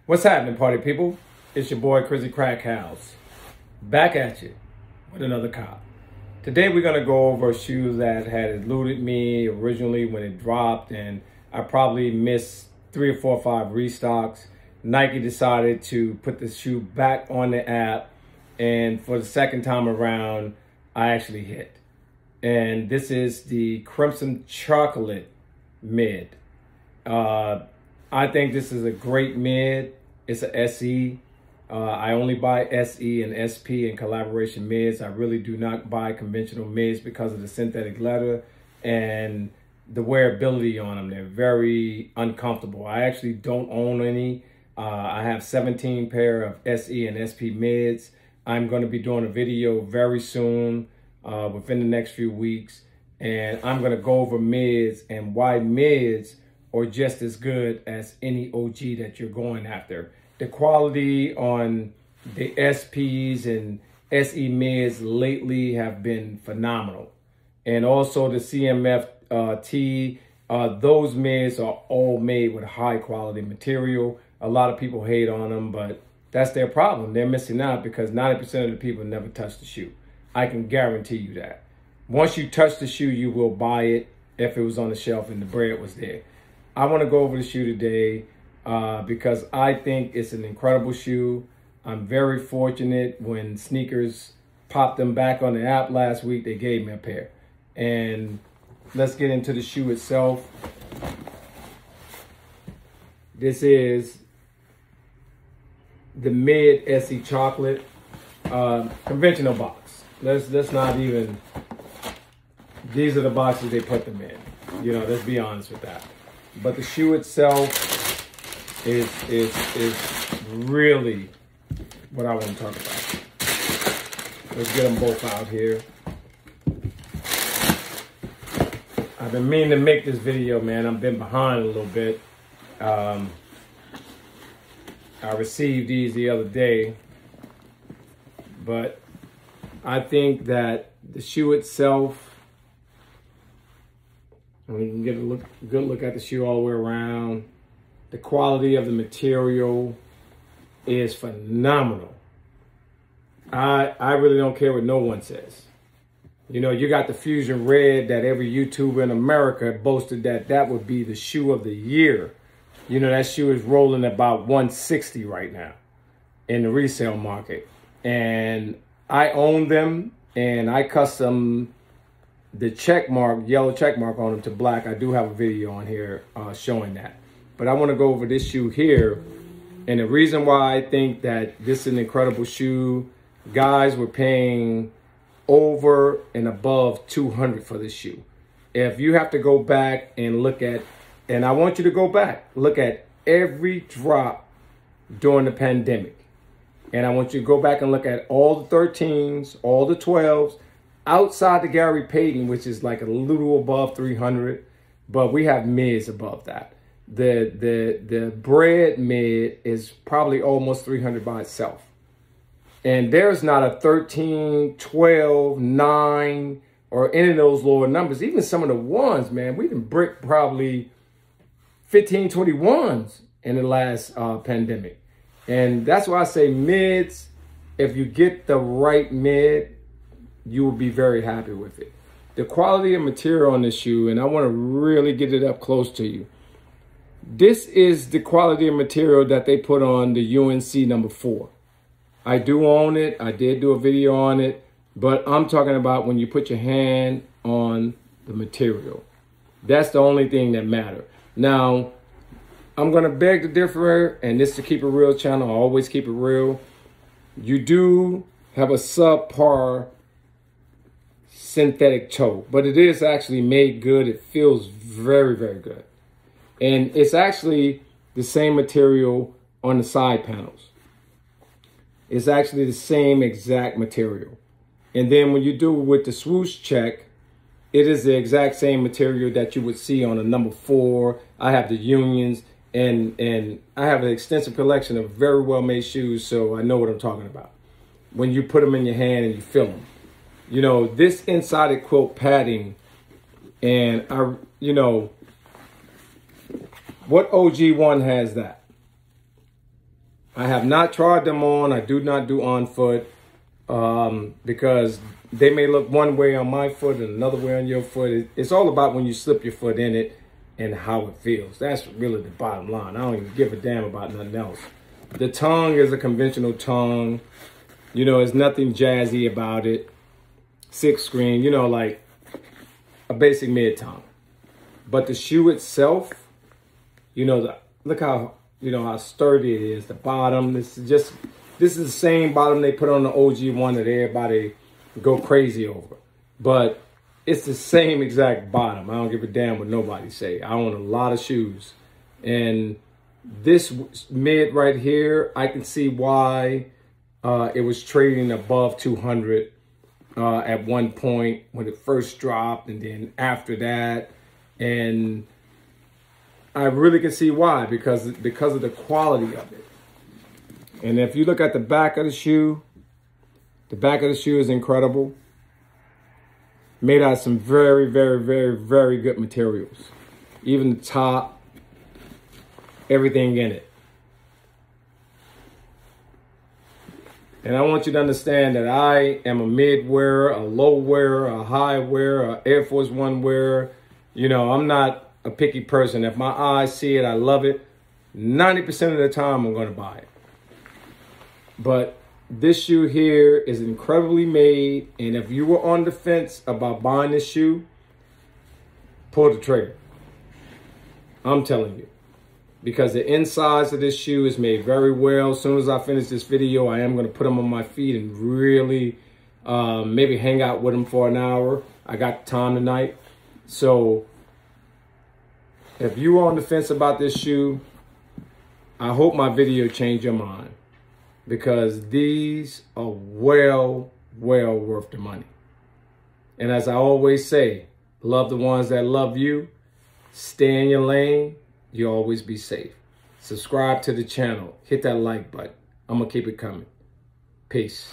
What's happening, party people? It's your boy, Crazy Crack House. Back at you with another cop. Today we're going to go over a shoe that had eluded me originally when it dropped, and I probably missed 3 or 4 or 5 restocks. Nike decided to put the shoe back on the app, and for the second time around, I actually hit. And this is the Crimson Chocolate Mid. I think this is a great mid. It's a SE. I only buy SE and SP in collaboration mids. I really do not buy conventional mids because of the synthetic leather and the wearability on them. They're very uncomfortable. I actually don't own any. I have 17 pair of SE and SP mids. I'm going to be doing a video very soon, within the next few weeks. And I'm going to go over mids and why mids are just as good as any OG that you're going after. The quality on the SPs and SE mids lately have been phenomenal. And also the CMFT, those mids are all made with high quality material. A lot of people hate on them, but that's their problem. They're missing out because 90% of the people never touch the shoe. I can guarantee you that. Once you touch the shoe, you will buy it if it was on the shelf and the bread was there. I want to go over the shoe today because I think it's an incredible shoe. I'm very fortunate when sneakers popped them back on the app last week, they gave me a pair. And let's get into the shoe itself. This is the Mid SE Chocolate conventional box. Let's not even, these are the boxes they put them in. You know, let's be honest with that. But the shoe itself is really what I want to talk about. Let's get them both out here. I've been meaning to make this video, man. I've been behind a little bit. I received these the other day, but I think that the shoe itself, and we can get a good look at the shoe all the way around. The quality of the material is phenomenal. I really don't care what no one says. You know, you got the Fusion Red that every YouTuber in America boasted that would be the shoe of the year. You know, that shoe is rolling about 160 right now in the resale market. And I own them, and I custom the check mark, yellow check mark on them to black. I do have a video on here showing that. But I want to go over this shoe here. And the reason why I think that this is an incredible shoe, guys were paying over and above $200 for this shoe. If you have to go back and look at, and I want you to go back, look at every drop during the pandemic. And I want you to go back and look at all the 13s, all the 12s, outside the Gary Payton, which is like a little above 300, but we have mids above that. The bread mid is probably almost 300 by itself. And there's not a 13, 12, 9, or any of those lower numbers. Even some of the ones, man, we done brick probably 15, 21s in the last pandemic. And that's why I say mids, if you get the right mid, you will be very happy with it. The quality of material on this shoe, and I want to really get it up close to you. This is the quality of material that they put on the UNC number 4. I do own it. I did do a video on it, but I'm talking about when you put your hand on the material. That's the only thing that matters. Now, I'm going to beg to differ, and this is to keep it real channel. I always keep it real. You do have a subpar synthetic toe, but it is actually made good. It feels very, very good. And it's actually the same material on the side panels. It's actually the same exact material. And then when you do it with the swoosh check, it is the exact same material that you would see on a number 4. I have the Unions, and I have an extensive collection of very well-made shoes, so I know what I'm talking about. When you put them in your hand and you feel them. You know, this inside quilt padding, and you know, what OG1 has that? I have not tried them on. I do not do on foot because they may look one way on my foot and another way on your foot. It's all about when you slip your foot in it and how it feels. That's really the bottom line. I don't even give a damn about nothing else. The tongue is a conventional tongue. You know, there's nothing jazzy about it. 6 screen, you know, like a basic mid tongue. But the shoe itself, you know, look how, you know, how sturdy it is. The bottom, this is the same bottom they put on the OG one that everybody go crazy over. But it's the same exact bottom. I don't give a damn what nobody say. I own a lot of shoes. And this mid right here, I can see why it was trading above 200 at one point when it first dropped, and then after that. And I really can see why, because of the quality of it. And if you look at the back of the shoe is incredible. Made out of some very, very, very, very good materials. Even the top, everything in it. And I want you to understand that I am a mid wearer, a low wearer, a high wearer, a Air Force One wearer. You know, I'm not a picky person. If my eyes see it, I love it. 90% of the time, I'm going to buy it. But this shoe here is incredibly made. And if you were on the fence about buying this shoe, pull the trigger. I'm telling you. Because the insides of this shoe is made very well. As soon as I finish this video, I am going to put them on my feet and really maybe hang out with them for an hour. I got time tonight. So if you are on the fence about this shoe, I hope my video changed your mind, because these are well worth the money. And as I always say, love the ones that love you. Stay in your lane. You always be safe. Subscribe to the channel. Hit that like button. I'm going to keep it coming. Peace.